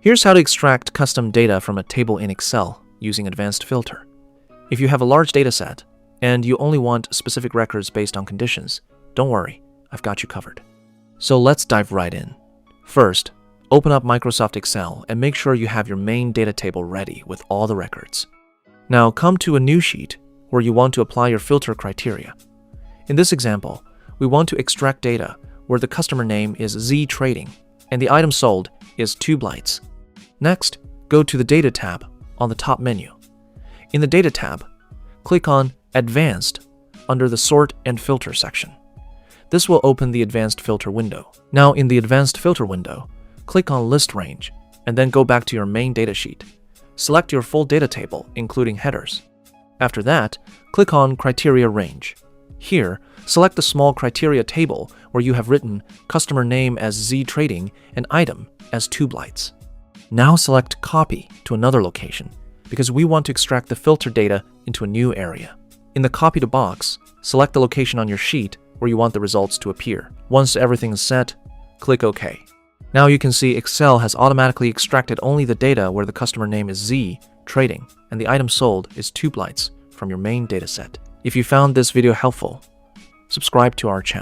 Here's how to extract custom data from a table in Excel using Advanced Filter. If you have a large dataset and you only want specific records based on conditions, don't worry, I've got you covered. So let's dive right in. First, open up Microsoft Excel and make sure you have your main data table ready with all the records. Now come to a new sheet where you want to apply your filter criteria. In this example, we want to extract data where the customer name is Z Trading and the item sold is Tube Lights. Next, go to the Data tab on the top menu. In the Data tab, click on Advanced under the Sort and Filter section. This will open the Advanced Filter window. Now in the Advanced Filter window, click on List Range and then go back to your main data sheet. Select your full data table, including headers. After that, click on Criteria Range. Here, select the small criteria table where you have written customer name as Z Trading and item as Tube Lights. Now select Copy to another location because we want to extract the filter data into a new area. In the Copy to box, select the location on your sheet where you want the results to appear. Once everything is set, click OK. Now you can see Excel has automatically extracted only the data where the customer name is Z Trading and the item sold is Tube Lights from your main dataset. If you found this video helpful, subscribe to our channel.